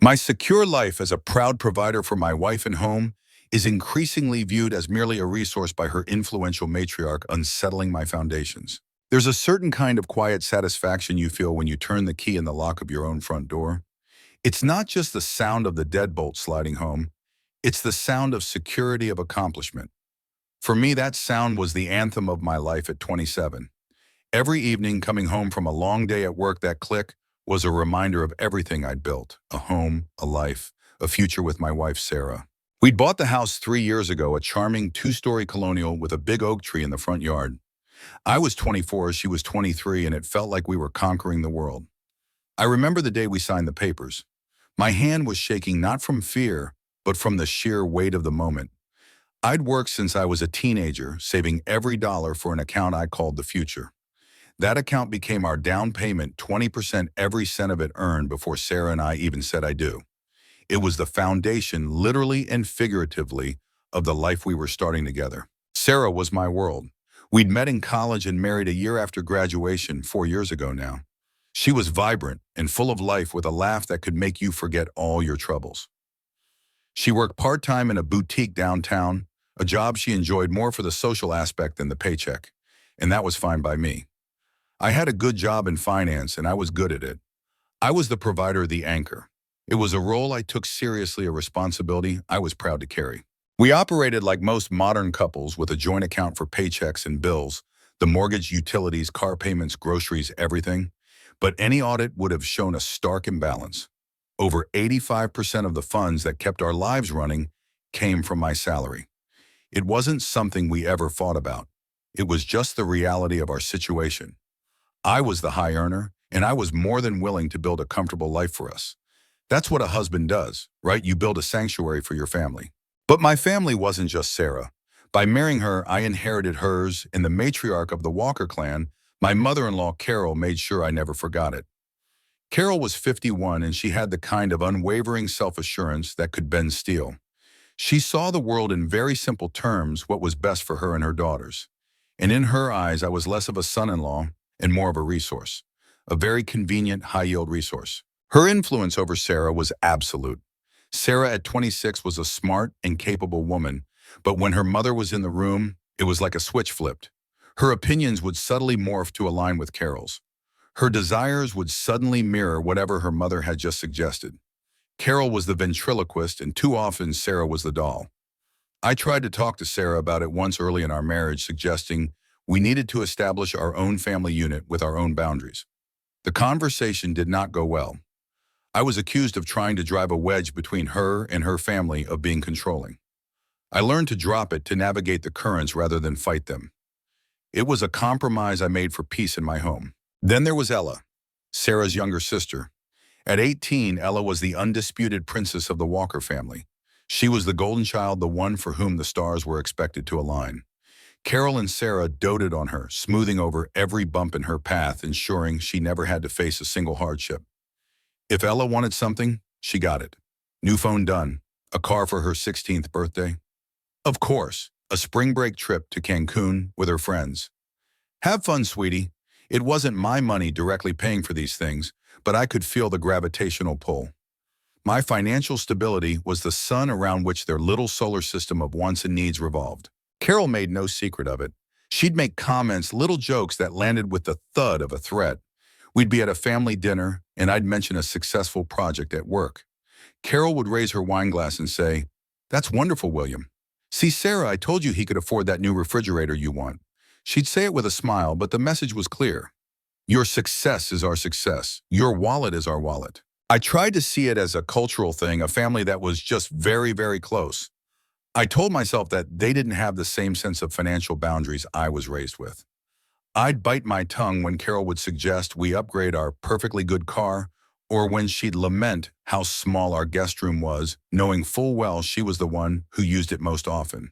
My secure life as a proud provider for my wife and home is increasingly viewed as merely a resource by her influential matriarch, unsettling my foundations. There's a certain kind of quiet satisfaction you feel when you turn the key in the lock of your own front door. It's not just the sound of the deadbolt sliding home, it's the sound of security of accomplishment. For me, that sound was the anthem of my life at 27. Every evening coming home from a long day at work, that click was a reminder of everything I'd built: a home, a life, a future with my wife, Sarah. We'd bought the house 3 years ago, a charming two-story colonial with a big oak tree in the front yard. I was 24, she was 23, and it felt like we were conquering the world. I remember the day we signed the papers. My hand was shaking not from fear, but from the sheer weight of the moment. I'd worked since I was a teenager, saving every dollar for an account I called the future. That account became our down payment, 20% every cent of it earned before Sarah and I even said I do. It was the foundation, literally and figuratively, of the life we were starting together. Sarah was my world. We'd met in college and married a year after graduation, 4 years ago now. She was vibrant and full of life with a laugh that could make you forget all your troubles. She worked part-time in a boutique downtown, a job she enjoyed more for the social aspect than the paycheck, and that was fine by me. I had a good job in finance and I was good at it. I was the provider, the anchor. It was a role I took seriously, a responsibility I was proud to carry. We operated like most modern couples, with a joint account for paychecks and bills, the mortgage, utilities, car payments, groceries, everything. But any audit would have shown a stark imbalance. Over 85% of the funds that kept our lives running came from my salary. It wasn't something we ever fought about. It was just the reality of our situation. I was the high earner, and I was more than willing to build a comfortable life for us. That's what a husband does, right? You build a sanctuary for your family. But my family wasn't just Sarah. By marrying her, I inherited hers, and the matriarch of the Walker clan, my mother-in-law Carol, made sure I never forgot it. Carol was 51, and she had the kind of unwavering self-assurance that could bend steel. She saw the world in very simple terms, what was best for her and her daughters. And in her eyes, I was less of a son-in-law and more of a resource, a very convenient, high-yield resource. Her influence over Sarah was absolute. Sarah at 26 was a smart and capable woman, but when her mother was in the room, it was like a switch flipped. Her opinions would subtly morph to align with Carol's. Her desires would suddenly mirror whatever her mother had just suggested. Carol was the ventriloquist, and too often Sarah was the doll. I tried to talk to Sarah about it once early in our marriage, suggesting we needed to establish our own family unit with our own boundaries. The conversation did not go well. I was accused of trying to drive a wedge between her and her family, of being controlling. I learned to drop it, to navigate the currents rather than fight them. It was a compromise I made for peace in my home. Then there was Ella, Sarah's younger sister. At 18, Ella was the undisputed princess of the Walker family. She was the golden child, the one for whom the stars were expected to align. Carol and Sarah doted on her, smoothing over every bump in her path, ensuring she never had to face a single hardship. If Ella wanted something, she got it. New phone done. A car for her 16th birthday. Of course, a spring break trip to Cancun with her friends. Have fun, sweetie. It wasn't my money directly paying for these things, but I could feel the gravitational pull. My financial stability was the sun around which their little solar system of wants and needs revolved. Carol made no secret of it. She'd make comments, little jokes that landed with the thud of a threat. We'd be at a family dinner, and I'd mention a successful project at work. Carol would raise her wine glass and say, "That's wonderful, William. See, Sarah, I told you he could afford that new refrigerator you want." She'd say it with a smile, but the message was clear. Your success is our success. Your wallet is our wallet. I tried to see it as a cultural thing, a family that was just very, very close. I told myself that they didn't have the same sense of financial boundaries I was raised with. I'd bite my tongue when Carol would suggest we upgrade our perfectly good car, or when she'd lament how small our guest room was, knowing full well she was the one who used it most often.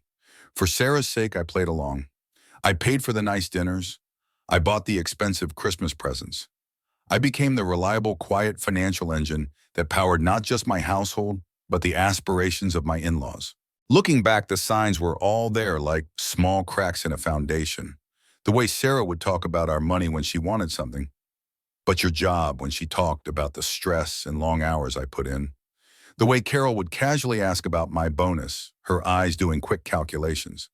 For Sarah's sake, I played along. I paid for the nice dinners. I bought the expensive Christmas presents. I became the reliable, quiet financial engine that powered not just my household, but the aspirations of my in-laws. Looking back, the signs were all there, like small cracks in a foundation. The way Sarah would talk about our money when she wanted something. But your job, when she talked about the stress and long hours I put in. The way Carol would casually ask about my bonus, her eyes doing quick calculations.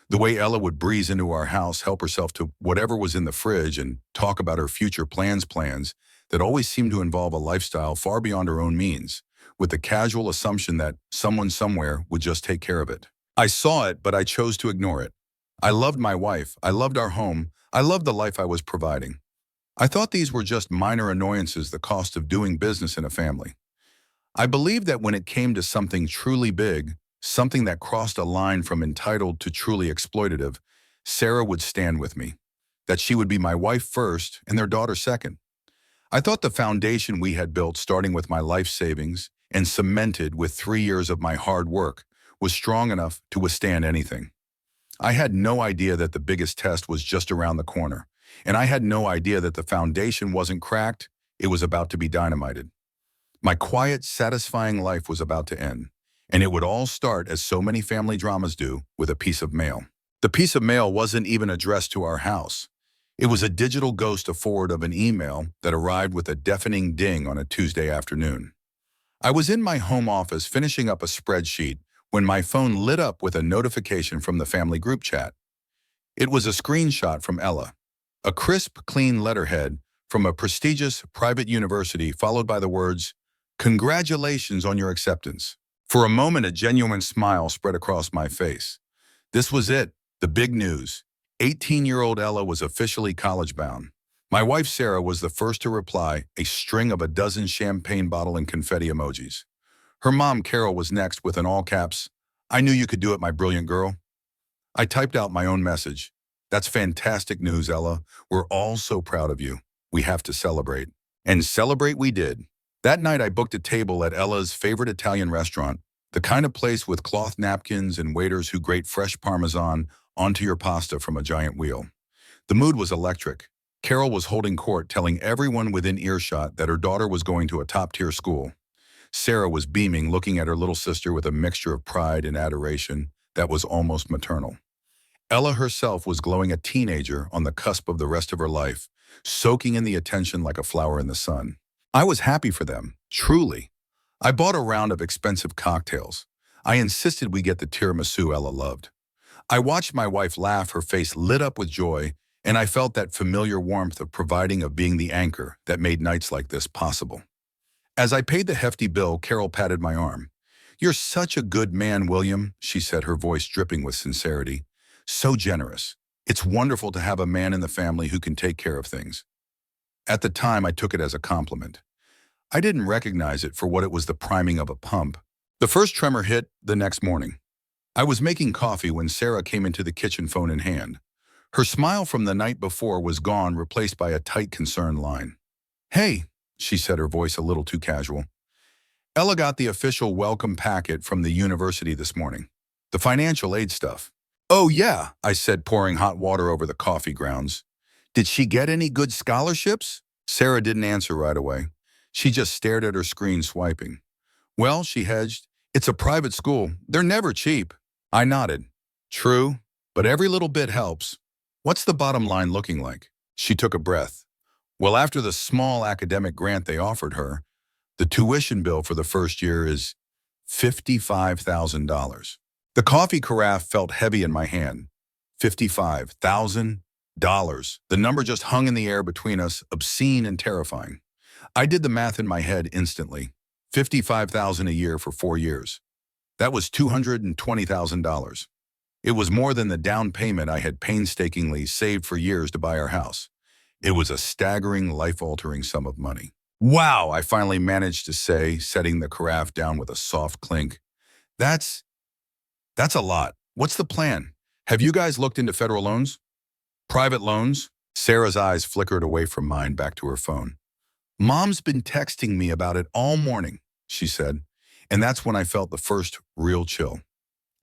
The way Ella would breeze into our house, help herself to whatever was in the fridge, and talk about her future plans that always seemed to involve a lifestyle far beyond her own means, with the casual assumption that someone somewhere would just take care of it. I saw it, but I chose to ignore it. I loved my wife, I loved our home, I loved the life I was providing. I thought these were just minor annoyances, the cost of doing business in a family. I believed that when it came to something truly big, something that crossed a line from entitled to truly exploitative, Sarah would stand with me, that she would be my wife first and their daughter second. I thought the foundation we had built, starting with my life savings and cemented with 3 years of my hard work, was strong enough to withstand anything. I had no idea that the biggest test was just around the corner, and I had no idea that the foundation wasn't cracked, it was about to be dynamited. My quiet, satisfying life was about to end, and it would all start, as so many family dramas do, with a piece of mail. The piece of mail wasn't even addressed to our house. It was a digital ghost forward of an email that arrived with a deafening ding on a Tuesday afternoon. I was in my home office finishing up a spreadsheet when my phone lit up with a notification from the family group chat. It was a screenshot from Ella, a crisp, clean letterhead from a prestigious private university, followed by the words, "Congratulations on your acceptance." For a moment, a genuine smile spread across my face. This was it, the big news. 18-year-old Ella was officially college-bound. My wife Sarah was the first to reply, a string of a dozen champagne bottle and confetti emojis. Her mom Carol was next with an all-caps, "I knew you could do it, my brilliant girl." I typed out my own message. "That's fantastic news, Ella. We're all so proud of you. We have to celebrate." And celebrate we did. That night I booked a table at Ella's favorite Italian restaurant, the kind of place with cloth napkins and waiters who grate fresh Parmesan onto your pasta from a giant wheel. The mood was electric. Carol was holding court, telling everyone within earshot that her daughter was going to a top-tier school. Sarah was beaming, looking at her little sister with a mixture of pride and adoration that was almost maternal. Ella herself was glowing, a teenager on the cusp of the rest of her life, soaking in the attention like a flower in the sun. I was happy for them, truly. I bought a round of expensive cocktails. I insisted we get the tiramisu Ella loved. I watched my wife laugh, her face lit up with joy, and I felt that familiar warmth of providing, of being the anchor that made nights like this possible. As I paid the hefty bill, Carol patted my arm. "You're such a good man, William," she said, her voice dripping with sincerity. "So generous. It's wonderful to have a man in the family who can take care of things." At the time, I took it as a compliment. I didn't recognize it for what it was, the priming of a pump. The first tremor hit the next morning. I was making coffee when Sarah came into the kitchen, phone in hand. Her smile from the night before was gone, replaced by a tight, concerned line. "Hey," she said, her voice a little too casual. "Ella got the official welcome packet from the university this morning. The financial aid stuff." "Oh yeah," I said, pouring hot water over the coffee grounds. "Did she get any good scholarships?" Sarah didn't answer right away. She just stared at her screen, swiping. "Well," she hedged, "it's a private school. They're never cheap." I nodded. "True, but every little bit helps. What's the bottom line looking like?" She took a breath. "Well, after the small academic grant they offered her, the tuition bill for the first year is $55,000. The coffee carafe felt heavy in my hand. $55,000. The number just hung in the air between us, obscene and terrifying. I did the math in my head instantly. $55,000 a year for 4 years. That was $220,000. It was more than the down payment I had painstakingly saved for years to buy our house. It was a staggering, life-altering sum of money. "Wow," I finally managed to say, setting the carafe down with a soft clink. That's a lot. What's the plan? Have you guys looked into federal loans? Private loans?" Sarah's eyes flickered away from mine, back to her phone. "Mom's been texting me about it all morning," she said, and that's when I felt the first real chill.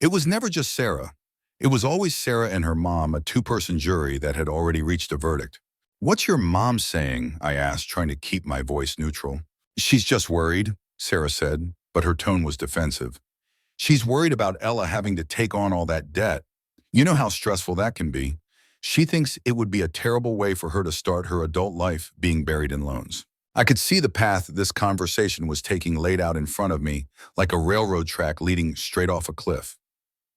It was never just Sarah. It was always Sarah and her mom, a two-person jury that had already reached a verdict. "What's your mom saying?" I asked, trying to keep my voice neutral. "She's just worried," Sarah said, but her tone was defensive. "She's worried about Ella having to take on all that debt. You know how stressful that can be. She thinks it would be a terrible way for her to start her adult life being buried in loans." I could see the path this conversation was taking laid out in front of me, like a railroad track leading straight off a cliff.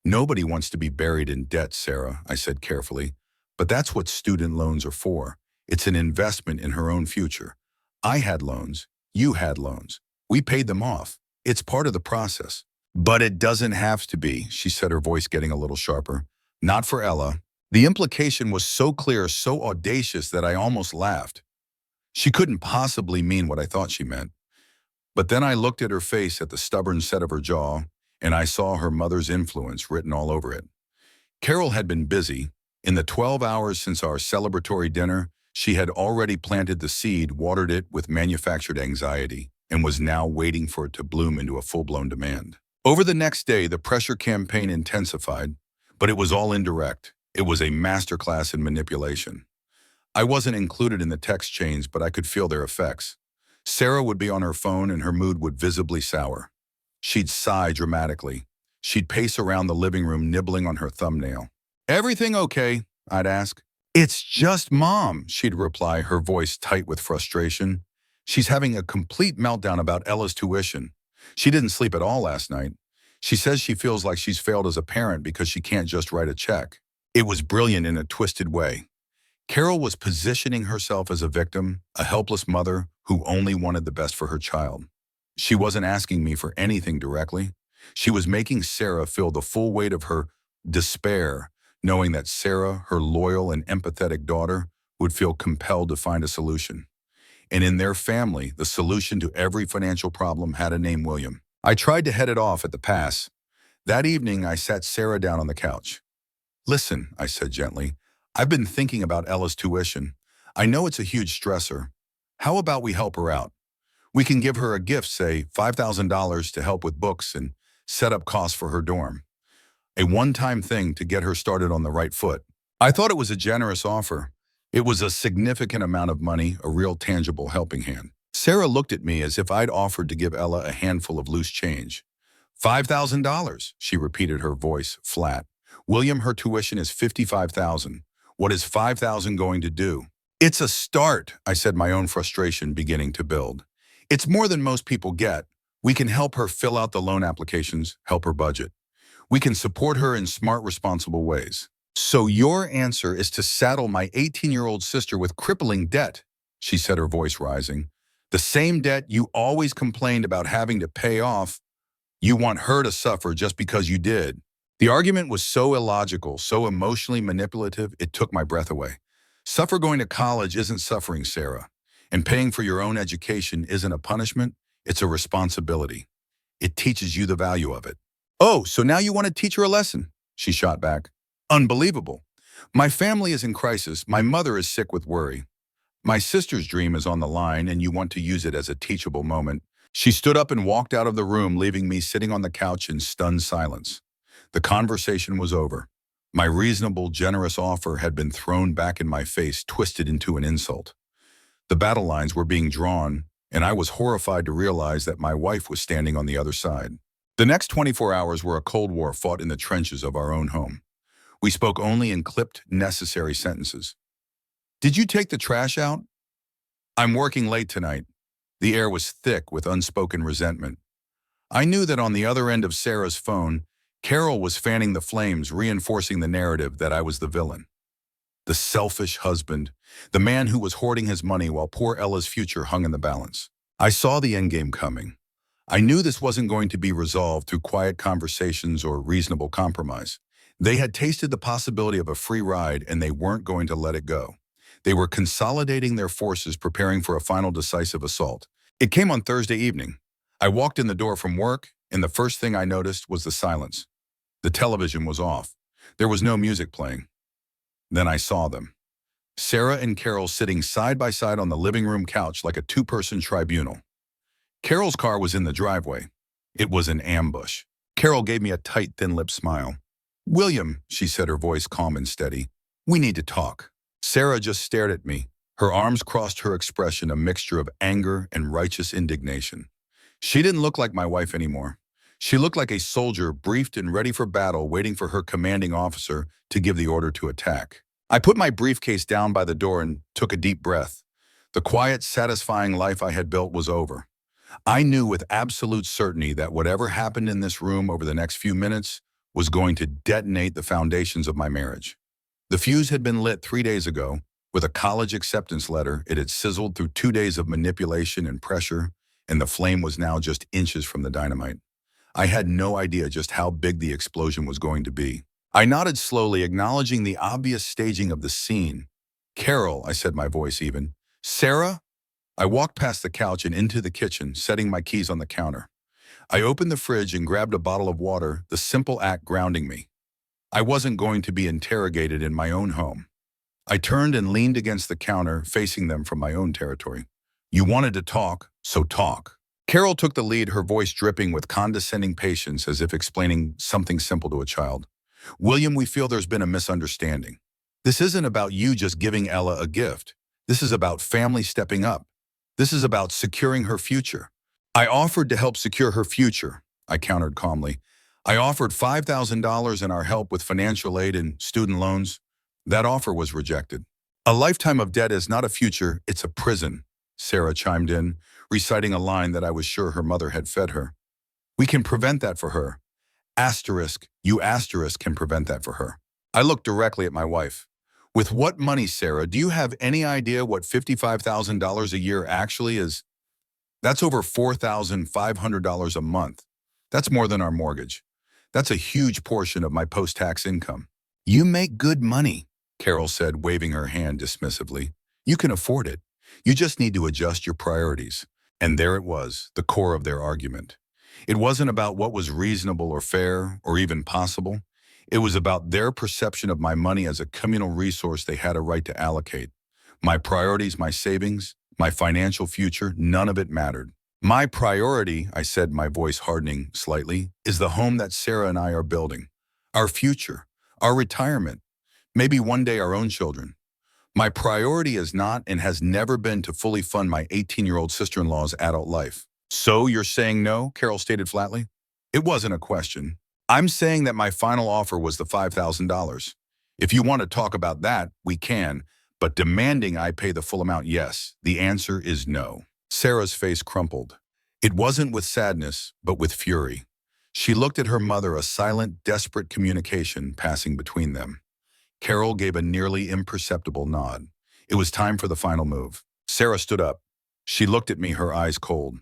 Nobody wants to be buried in debt, Sarah, I said carefully. But that's what student loans are for. It's an investment in her own future. I had loans. You had loans. We paid them off. It's part of the process. But it doesn't have to be, she said, her voice getting a little sharper. Not for Ella. The implication was so clear, so audacious that I almost laughed. She couldn't possibly mean what I thought she meant. But then I looked at her face, at the stubborn set of her jaw, and I saw her mother's influence written all over it. Carol had been busy. In the 12 hours since our celebratory dinner, she had already planted the seed, watered it with manufactured anxiety, and was now waiting for it to bloom into a full-blown demand. Over the next day, the pressure campaign intensified, but it was all indirect. It was a masterclass in manipulation. I wasn't included in the text chains, but I could feel their effects. Sarah would be on her phone and her mood would visibly sour. She'd sigh dramatically. She'd pace around the living room, nibbling on her thumbnail. "Everything okay?" I'd ask. "It's just Mom," she'd reply, her voice tight with frustration. "She's having a complete meltdown about Ella's tuition. She didn't sleep at all last night. She says she feels like she's failed as a parent because she can't just write a check." It was brilliant in a twisted way. Carol was positioning herself as a victim, a helpless mother who only wanted the best for her child. She wasn't asking me for anything directly. She was making Sarah feel the full weight of her despair, knowing that Sarah, her loyal and empathetic daughter, would feel compelled to find a solution. And in their family, the solution to every financial problem had a name: William. I tried to head it off at the pass. That evening, I sat Sarah down on the couch. "Listen," I said gently, "I've been thinking about Ella's tuition. I know it's a huge stressor. How about we help her out? We can give her a gift, say $5,000 to help with books and set up costs for her dorm. A one-time thing to get her started on the right foot." I thought it was a generous offer. It was a significant amount of money, a real tangible helping hand. Sarah looked at me as if I'd offered to give Ella a handful of loose change. $5,000, she repeated, her voice flat. "William, her tuition is $55,000. What is $5,000 going to do?" "It's a start," I said, my own frustration beginning to build. "It's more than most people get. We can help her fill out the loan applications, help her budget. We can support her in smart, responsible ways." "So your answer is to saddle my 18-year-old sister with crippling debt," she said, her voice rising. "The same debt you always complained about having to pay off. You want her to suffer just because you did." The argument was so illogical, so emotionally manipulative, it took my breath away. Suffer going to college isn't suffering, Sarah. And paying for your own education isn't a punishment, it's a responsibility. It teaches you the value of it. "Oh, so now you want to teach her a lesson?" she shot back. "Unbelievable. My family is in crisis. My mother is sick with worry. My sister's dream is on the line, and you want to use it as a teachable moment." She stood up and walked out of the room, leaving me sitting on the couch in stunned silence. The conversation was over. My reasonable, generous offer had been thrown back in my face, twisted into an insult. The battle lines were being drawn, and I was horrified to realize that my wife was standing on the other side. The next 24 hours were a Cold War fought in the trenches of our own home. We spoke only in clipped, necessary sentences. "Did you take the trash out?" "I'm working late tonight." The air was thick with unspoken resentment. I knew that on the other end of Sarah's phone, Carol was fanning the flames, reinforcing the narrative that I was the villain. The selfish husband, the man who was hoarding his money while poor Ella's future hung in the balance. I saw the endgame coming. I knew this wasn't going to be resolved through quiet conversations or reasonable compromise. They had tasted the possibility of a free ride, and they weren't going to let it go. They were consolidating their forces, preparing for a final decisive assault. It came on Thursday evening. I walked in the door from work, and the first thing I noticed was the silence. The television was off. There was no music playing. Then I saw them. Sarah and Carol sitting side by side on the living room couch like a two-person tribunal. Carol's car was in the driveway. It was an ambush. Carol gave me a tight, thin-lipped smile. "William," she said, her voice calm and steady, "we need to talk." Sarah just stared at me. Her arms crossed, her expression a mixture of anger and righteous indignation. She didn't look like my wife anymore. She looked like a soldier, briefed and ready for battle, waiting for her commanding officer to give the order to attack. I put my briefcase down by the door and took a deep breath. The quiet, satisfying life I had built was over. I knew with absolute certainty that whatever happened in this room over the next few minutes was going to detonate the foundations of my marriage. The fuse had been lit 3 days ago. With a college acceptance letter, it had sizzled through 2 days of manipulation and pressure, and the flame was now just inches from the dynamite. I had no idea just how big the explosion was going to be. I nodded slowly, acknowledging the obvious staging of the scene. "Carol," I said, my voice even. "Sarah?" I walked past the couch and into the kitchen, setting my keys on the counter. I opened the fridge and grabbed a bottle of water, the simple act grounding me. I wasn't going to be interrogated in my own home. I turned and leaned against the counter, facing them from my own territory. "You wanted to talk, so talk." Carol took the lead, her voice dripping with condescending patience as if explaining something simple to a child. "William, we feel there's been a misunderstanding. This isn't about you just giving Ella a gift. This is about family stepping up. This is about securing her future." "I offered to help secure her future," I countered calmly. "I offered $5,000 in our help with financial aid and student loans. That offer was rejected." "A lifetime of debt is not a future, it's a prison," Sarah chimed in, reciting a line that I was sure her mother had fed her. "We can prevent that for her. You can prevent that for her." I looked directly at my wife. "With what money, Sarah? Do you have any idea what $55,000 a year actually is? That's over $4,500 a month. That's more than our mortgage. That's a huge portion of my post-tax income." "You make good money," Carol said, waving her hand dismissively. "You can afford it. You just need to adjust your priorities." And there it was, the core of their argument. It wasn't about what was reasonable or fair or even possible. It was about their perception of my money as a communal resource they had a right to allocate. My priorities, my savings, my financial future, none of it mattered. "My priority," I said, my voice hardening slightly, "is the home that Sarah and I are building. Our future, our retirement, maybe one day our own children. My priority is not and has never been to fully fund my 18-year-old sister-in-law's adult life." "So you're saying no?" Carol stated flatly. It wasn't a question. "I'm saying that my final offer was the $5,000. If you want to talk about that, we can, but demanding I pay the full amount, yes, the answer is no." Sarah's face crumpled. It wasn't with sadness, but with fury. She looked at her mother, a silent, desperate communication passing between them. Carol gave a nearly imperceptible nod. It was time for the final move. Sarah stood up. She looked at me, her eyes cold.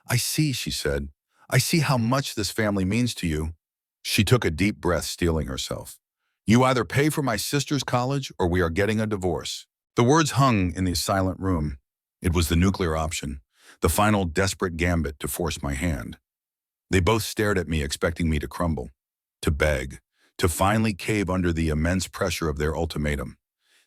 "I see," she said. "I see how much this family means to you." She took a deep breath, steeling herself. "You either pay for my sister's college or we are getting a divorce." The words hung in the silent room. It was the nuclear option, the final desperate gambit to force my hand. They both stared at me, expecting me to crumble, to beg, to finally cave under the immense pressure of their ultimatum.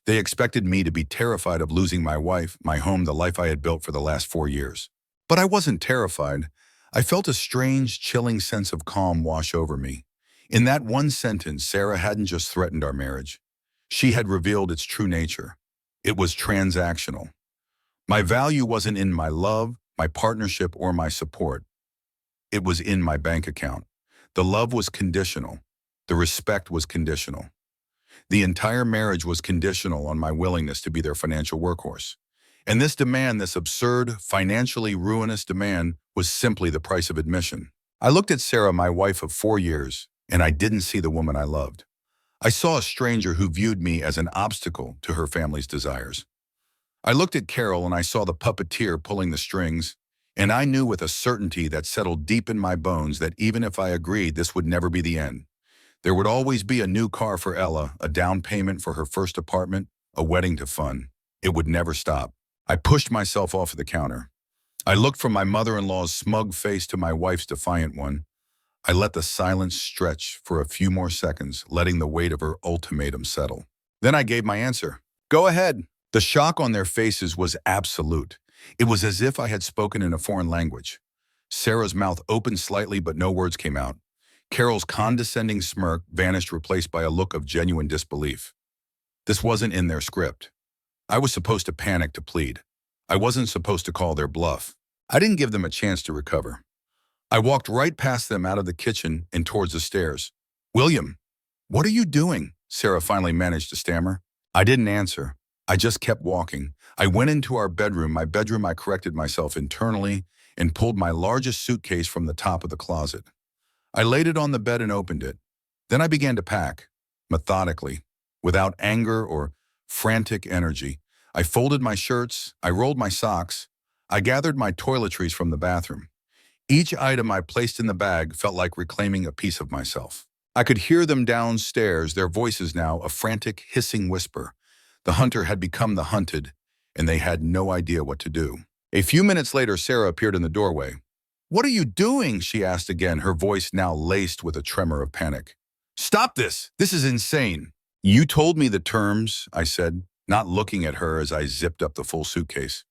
They expected me to be terrified of losing my wife, my home, the life I had built for the last 4 years. But I wasn't terrified. I felt a strange, chilling sense of calm wash over me. In that one sentence, Sarah hadn't just threatened our marriage. She had revealed its true nature. It was transactional. My value wasn't in my love, my partnership, or my support. It was in my bank account. The love was conditional. The respect was conditional. The entire marriage was conditional on my willingness to be their financial workhorse. And this demand, this absurd, financially ruinous demand, was simply the price of admission. I looked at Sarah, my wife of 4 years, and I didn't see the woman I loved. I saw a stranger who viewed me as an obstacle to her family's desires. I looked at Carol and I saw the puppeteer pulling the strings, and I knew with a certainty that settled deep in my bones that even if I agreed, this would never be the end. There would always be a new car for Ella, a down payment for her first apartment, a wedding to fund. It would never stop. I pushed myself off the counter. I looked from my mother-in-law's smug face to my wife's defiant one. I let the silence stretch for a few more seconds, letting the weight of her ultimatum settle. Then I gave my answer. "Go ahead." The shock on their faces was absolute. It was as if I had spoken in a foreign language. Sarah's mouth opened slightly, but no words came out. Carol's condescending smirk vanished, replaced by a look of genuine disbelief. This wasn't in their script. I was supposed to panic, to plead. I wasn't supposed to call their bluff. I didn't give them a chance to recover. I walked right past them, out of the kitchen and towards the stairs. "William, what are you doing?" Sarah finally managed to stammer. I didn't answer. I just kept walking. I went into our bedroom. My bedroom, I corrected myself internally and pulled my largest suitcase from the top of the closet. I laid it on the bed and opened it. Then I began to pack, methodically, without anger or frantic energy. I folded my shirts, I rolled my socks, I gathered my toiletries from the bathroom. Each item I placed in the bag felt like reclaiming a piece of myself. I could hear them downstairs, their voices now a frantic, hissing whisper. The hunter had become the hunted, and they had no idea what to do. A few minutes later, Sarah appeared in the doorway. "What are you doing?" she asked again, her voice now laced with a tremor of panic. "Stop this! This is insane!" "You told me the terms," I said, not looking at her as I zipped up the full suitcase.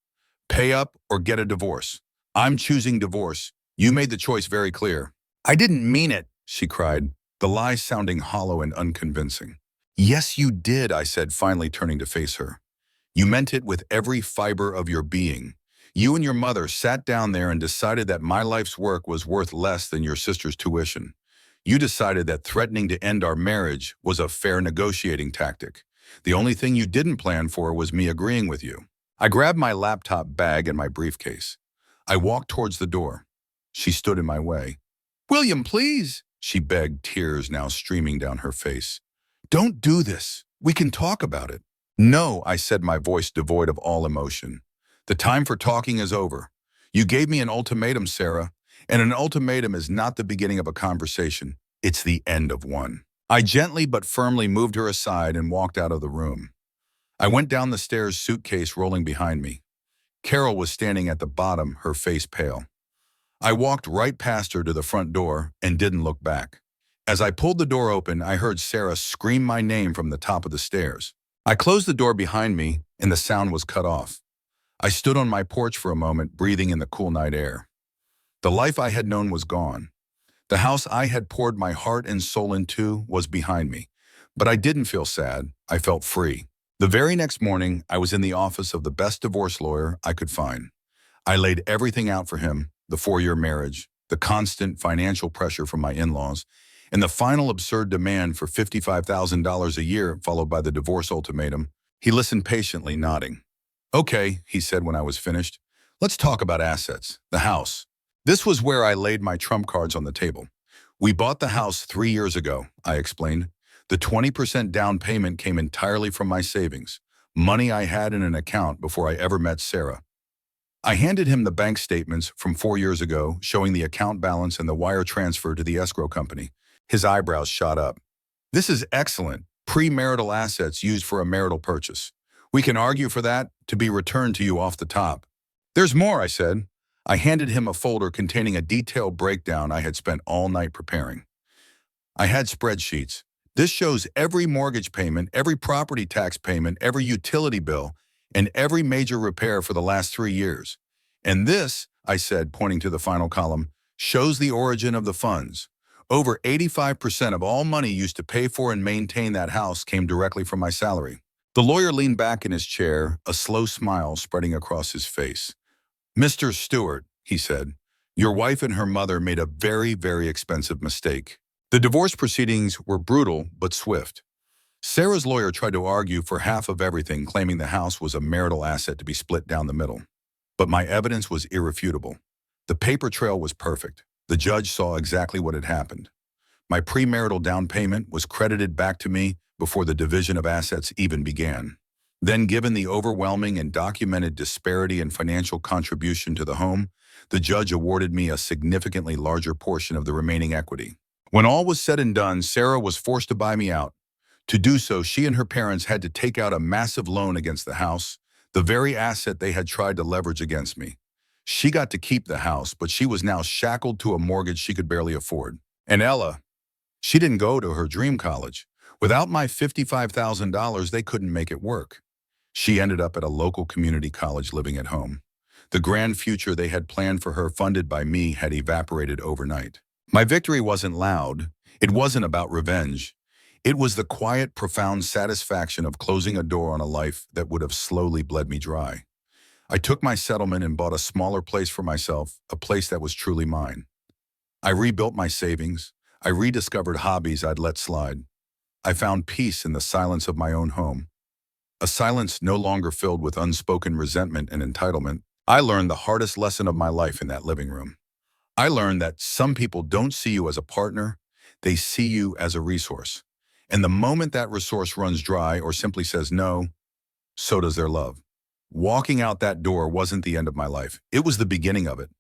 "Pay up or get a divorce. I'm choosing divorce. You made the choice very clear." "I didn't mean it," she cried, the lies sounding hollow and unconvincing. "Yes, you did," I said, finally turning to face her. "You meant it with every fiber of your being. You and your mother sat down there and decided that my life's work was worth less than your sister's tuition. You decided that threatening to end our marriage was a fair negotiating tactic. The only thing you didn't plan for was me agreeing with you." I grabbed my laptop bag and my briefcase. I walked towards the door. She stood in my way. "William, please," she begged, tears now streaming down her face. "Don't do this. We can talk about it." "No," I said, my voice devoid of all emotion. "The time for talking is over. You gave me an ultimatum, Sarah, and an ultimatum is not the beginning of a conversation. It's the end of one." I gently but firmly moved her aside and walked out of the room. I went down the stairs, suitcase rolling behind me. Carol was standing at the bottom, her face pale. I walked right past her to the front door and didn't look back. As I pulled the door open, I heard Sarah scream my name from the top of the stairs. I closed the door behind me, and the sound was cut off. I stood on my porch for a moment, breathing in the cool night air. The life I had known was gone. The house I had poured my heart and soul into was behind me. But I didn't feel sad. I felt free. The very next morning, I was in the office of the best divorce lawyer I could find. I laid everything out for him: the 4-year marriage, the constant financial pressure from my in-laws, and the final absurd demand for $55,000 a year, followed by the divorce ultimatum. He listened patiently, nodding. "Okay," he said when I was finished. "Let's talk about assets, the house." This was where I laid my trump cards on the table. "We bought the house 3 years ago," I explained. "The 20% down payment came entirely from my savings, money I had in an account before I ever met Sarah." I handed him the bank statements from 4 years ago, showing the account balance and the wire transfer to the escrow company. His eyebrows shot up. "This is excellent. Premarital assets used for a marital purchase. We can argue for that to be returned to you off the top." "There's more," I said. I handed him a folder containing a detailed breakdown I had spent all night preparing. I had spreadsheets. "This shows every mortgage payment, every property tax payment, every utility bill, and every major repair for the last 3 years. And this," I said, pointing to the final column, "shows the origin of the funds. Over 85% of all money used to pay for and maintain that house came directly from my salary." The lawyer leaned back in his chair, a slow smile spreading across his face. "Mr. Stewart," he said, "your wife and her mother made a very, very expensive mistake." The divorce proceedings were brutal but swift. Sarah's lawyer tried to argue for half of everything, claiming the house was a marital asset to be split down the middle. But my evidence was irrefutable. The paper trail was perfect. The judge saw exactly what had happened. My premarital down payment was credited back to me before the division of assets even began. Then, given the overwhelming and documented disparity in financial contribution to the home, the judge awarded me a significantly larger portion of the remaining equity. When all was said and done, Sarah was forced to buy me out. To do so, she and her parents had to take out a massive loan against the house, the very asset they had tried to leverage against me. She got to keep the house, but she was now shackled to a mortgage she could barely afford. And Ella, she didn't go to her dream college. Without my $55,000, they couldn't make it work. She ended up at a local community college living at home. The grand future they had planned for her, funded by me, had evaporated overnight. My victory wasn't loud. It wasn't about revenge. It was the quiet, profound satisfaction of closing a door on a life that would have slowly bled me dry. I took my settlement and bought a smaller place for myself, a place that was truly mine. I rebuilt my savings. I rediscovered hobbies I'd let slide. I found peace in the silence of my own home. A silence no longer filled with unspoken resentment and entitlement. I learned the hardest lesson of my life in that living room. I learned that some people don't see you as a partner, they see you as a resource. And the moment that resource runs dry or simply says no, so does their love. Walking out that door wasn't the end of my life. It was the beginning of it.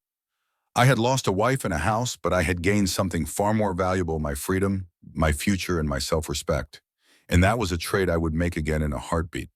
I had lost a wife and a house, but I had gained something far more valuable: my freedom, my future, and my self-respect. And that was a trade I would make again in a heartbeat.